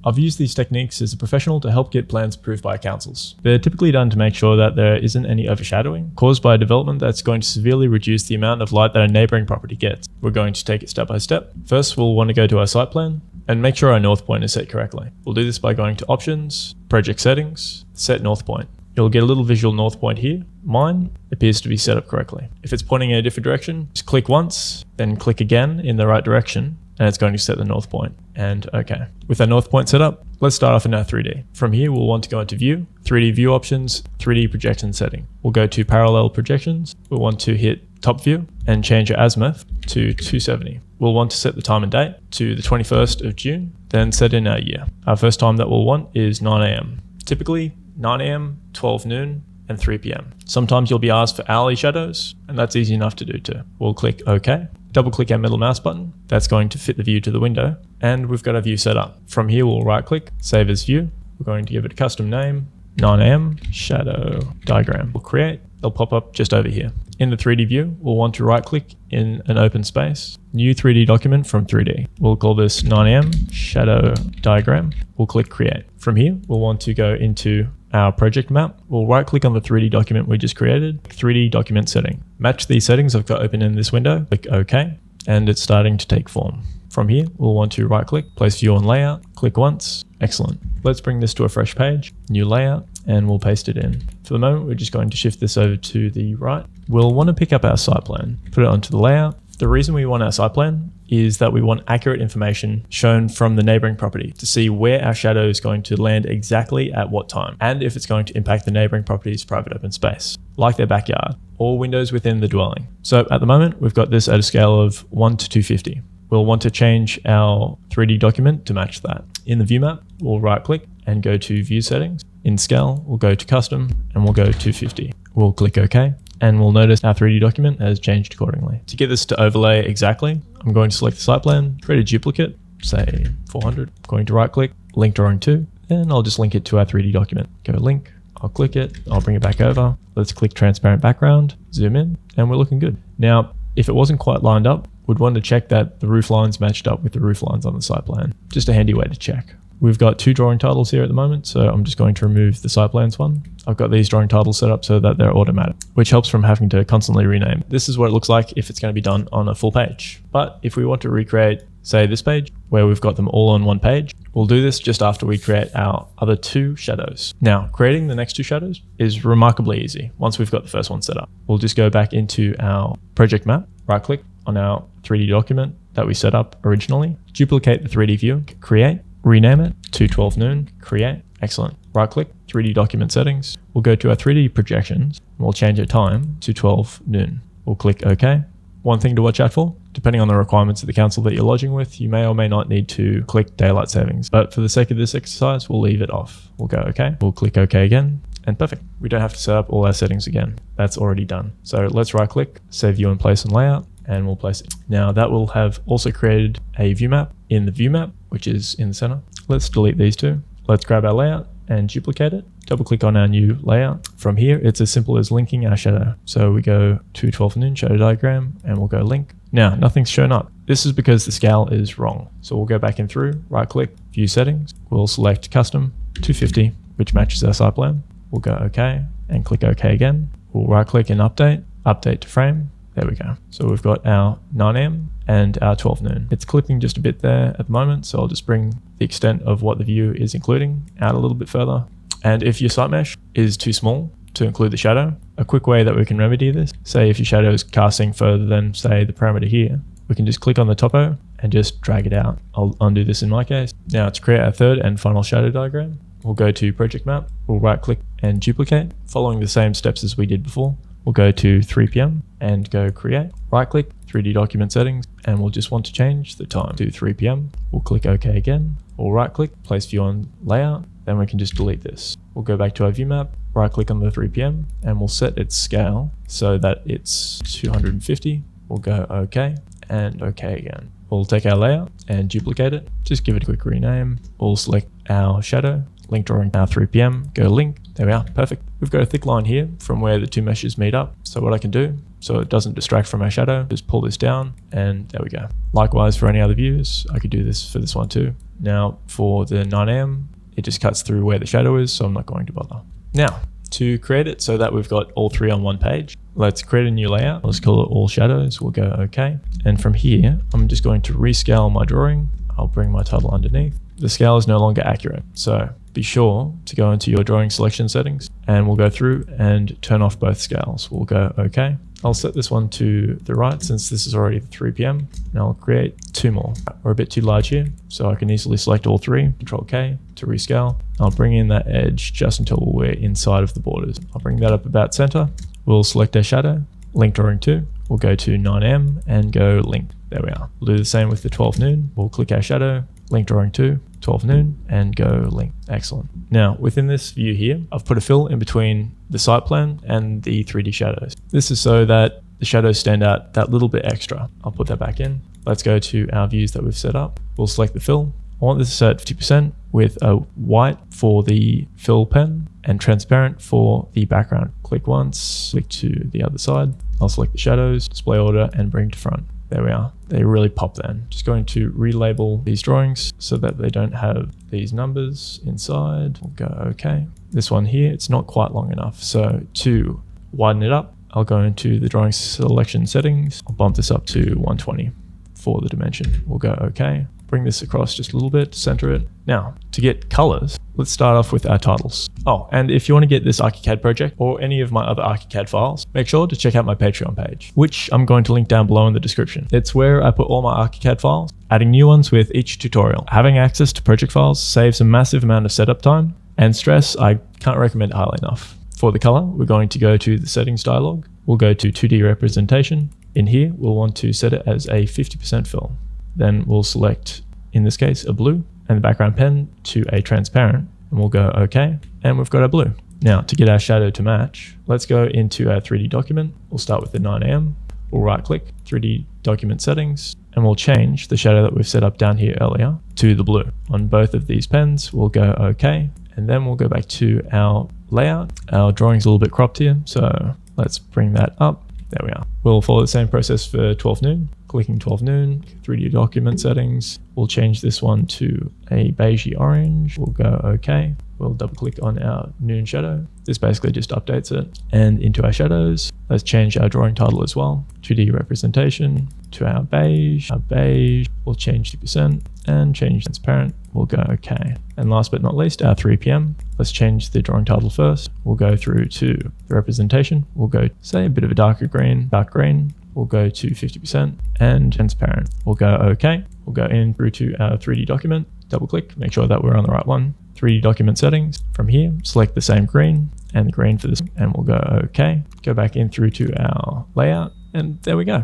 I've used these techniques as a professional to help get plans approved by councils. They're typically done to make sure that there isn't any overshadowing caused by a development that's going to severely reduce the amount of light that a neighbouring property gets. We're going to take it step by step. First, we'll want to go to our site plan and make sure our north point is set correctly. We'll do this by going to Options, Project Settings, Set North Point. You'll get a little visual north point here. Mine appears to be set up correctly. If it's pointing in a different direction, just click once, then click again in the right direction, and it's going to set the north point. And okay. With our north point set up, let's start off in our 3D. From here, we'll want to go into View, 3D View Options, 3D Projection Setting. We'll go to Parallel Projections. We'll want to hit Top View and change our azimuth to 270. We'll want to set the time and date to the 21st of June, then set in our year. Our first time that we'll want is 9 AM. Typically, 9 AM, 12 noon, and 3 PM. Sometimes you'll be asked for hourly shadows, and that's easy enough to do too. We'll click OK, double click our middle mouse button. That's going to fit the view to the window, and we've got our view set up. From here, we'll right click, save as view. We're going to give it a custom name, 9 AM shadow diagram. We'll create, they'll pop up just over here. In the 3D view, we'll want to right click in an open space, new 3D document from 3D. We'll call this 9 AM shadow diagram. We'll click create. From here, we'll want to go into our project map. We'll right click on the 3D document we just created, 3D document setting. Match these settings I've got open in this window, click OK, and it's starting to take form. From here, we'll want to right click, place view on layout, click once, excellent. Let's bring this to a fresh page, new layout, and we'll paste it in. For the moment, we're just going to shift this over to the right. We'll want to pick up our site plan, put it onto the layout. The reason we want our site plan is that we want accurate information shown from the neighboring property to see where our shadow is going to land exactly at what time, and if it's going to impact the neighboring property's private open space, like their backyard, or windows within the dwelling. So at the moment, we've got this at a scale of 1 to 250. We'll want to change our 3D document to match that. In the view map, we'll right click and go to View Settings. In Scale, we'll go to Custom and we'll go 250. We'll click OK. And we'll notice our 3D document has changed accordingly. To get this to overlay exactly, I'm going to select the site plan, create a duplicate, say 400. I'm going to right click, link drawing to, and I'll just link it to our 3D document. Go link, I'll click it, I'll bring it back over. Let's click transparent background, zoom in, and we're looking good. Now, if it wasn't quite lined up, we'd want to check that the roof lines matched up with the roof lines on the site plan. Just a handy way to check. We've got 2 drawing titles here at the moment, so I'm just going to remove the site plans one. I've got these drawing titles set up so that they're automatic, which helps from having to constantly rename. This is what it looks like if it's going to be done on a full page. But if we want to recreate, say, this page, where we've got them all on one page, we'll do this just after we create our other 2 shadows. Now, creating the next 2 shadows is remarkably easy once we've got the first one set up. We'll just go back into our project map, right click on our 3D document that we set up originally, duplicate the 3D view, create, rename it to 12 noon, create, excellent. Right click, 3D document settings. We'll go to our 3D projections and we'll change our time to 12 noon. We'll click OK. One thing to watch out for, depending on the requirements of the council that you're lodging with, you may or may not need to click daylight savings. But for the sake of this exercise, we'll leave it off. We'll go OK. We'll click OK again. And perfect. We don't have to set up all our settings again. That's already done. So let's right click, save view and place on layout, and we'll place it. Now that will have also created a view map in the view map, which is in the center. Let's delete these 2. Let's grab our layout and duplicate it. Double click on our new layout. From here, it's as simple as linking our shadow. So we go to 12 noon shadow diagram and we'll go link. Now, nothing's shown up. This is because the scale is wrong. So we'll go back in through, right click, view settings. We'll select custom 250, which matches our site plan. We'll go OK and click OK again. We'll right click and update to frame. There we go. So we've got our 9 AM and our 12 noon. It's clipping just a bit there at the moment, so I'll just bring the extent of what the view is including out a little bit further. And if your site mesh is too small to include the shadow, a quick way that we can remedy this, say if your shadow is casting further than, say, the parameter here, we can just click on the topo and just drag it out. I'll undo this in my case. Now to create our third and final shadow diagram, we'll go to project map, we'll right click and duplicate, following the same steps as we did before. We'll go to 3 PM and go create, right click, 3D document settings, and we'll just want to change the time to 3 PM. We'll click OK again. We'll right click, place view on layout, then we can just delete this. We'll go back to our view map, right click on the 3 PM, and we'll set its scale so that it's 250. We'll go OK and OK again. We'll take our layout and duplicate it, just give it a quick rename. We'll select our shadow, link drawing our 3 PM, go link. There we are, perfect. We've got a thick line here from where the 2 meshes meet up. So what I can do so it doesn't distract from our shadow. Just pull this down and there we go. Likewise for any other views, I could do this for this one too. Now for the 9 AM, it just cuts through where the shadow is, so I'm not going to bother. Now, to create it so that we've got all three on one page, let's create a new layout. Let's call it all shadows. We'll go okay. And from here, I'm just going to rescale my drawing. I'll bring my title underneath. The scale is no longer accurate, so be sure to go into your drawing selection settings and we'll go through and turn off both scales. We'll go okay. I'll set this one to the right since this is already 3 PM, and I'll create 2 more. We're a bit too large here, so I can easily select all 3, Control K to rescale. I'll bring in that edge just until we're inside of the borders. I'll bring that up about center. We'll select our shadow, link drawing 2. We'll go to 9M and go link. There we are. We'll do the same with the 12 noon. We'll click our shadow, link drawing 2, 12 noon, and go link. Excellent. Now, within this view here, I've put a fill in between the site plan and the 3D shadows. This is so that the shadows stand out that little bit extra. I'll put that back in. Let's go to our views that we've set up. We'll select the fill. I want this set 50% with a white for the fill pen and transparent for the background. Click once, click to the other side. I'll select the shadows, display order, and bring to front. There we are. They really pop then. Just going to relabel these drawings so that they don't have these numbers inside. We'll go okay. This one here, it's not quite long enough. So to widen it up, I'll go into the drawing selection settings. I'll bump this up to 120 for the dimension. We'll go okay. Bring this across just a little bit, center it. Now, to get colors, let's start off with our titles. Oh, and if you want to get this ArchiCAD project or any of my other ArchiCAD files, make sure to check out my Patreon page, which I'm going to link down below in the description. It's where I put all my ArchiCAD files, adding new ones with each tutorial. Having access to project files saves a massive amount of setup time and stress. I can't recommend it highly enough. For the color, we're going to go to the settings dialog. We'll go to 2D representation. In here, we'll want to set it as a 50% fill. Then we'll select, in this case, a blue and the background pen to a transparent, and we'll go okay. And we've got our blue. Now to get our shadow to match, let's go into our 3D document. We'll start with the 9 AM. We'll right click, 3D document settings, and we'll change the shadow that we've set up down here earlier to the blue. On both of these pens, we'll go okay. And then we'll go back to our layout. Our drawing's a little bit cropped here, so let's bring that up. There we are. We'll follow the same process for 12 noon. Clicking 12 noon, 3D document settings. We'll change this one to a beigey orange. We'll go okay. We'll double click on our noon shadow. This basically just updates it. And into our shadows, let's change our drawing title as well. 2D representation to our beige. Our beige, we'll change the percent and change transparent. We'll go okay. And last but not least, our 3 PM. Let's change the drawing title first. We'll go through to the representation. We'll go, say, a bit of a darker green, dark green. We'll go to 50% and transparent. We'll go okay. We'll go in through to our 3D document, double click, make sure that we're on the right one. 3D document settings. From here, select the same green and the green for this, and we'll go okay. Go back in through to our layout, and there we go.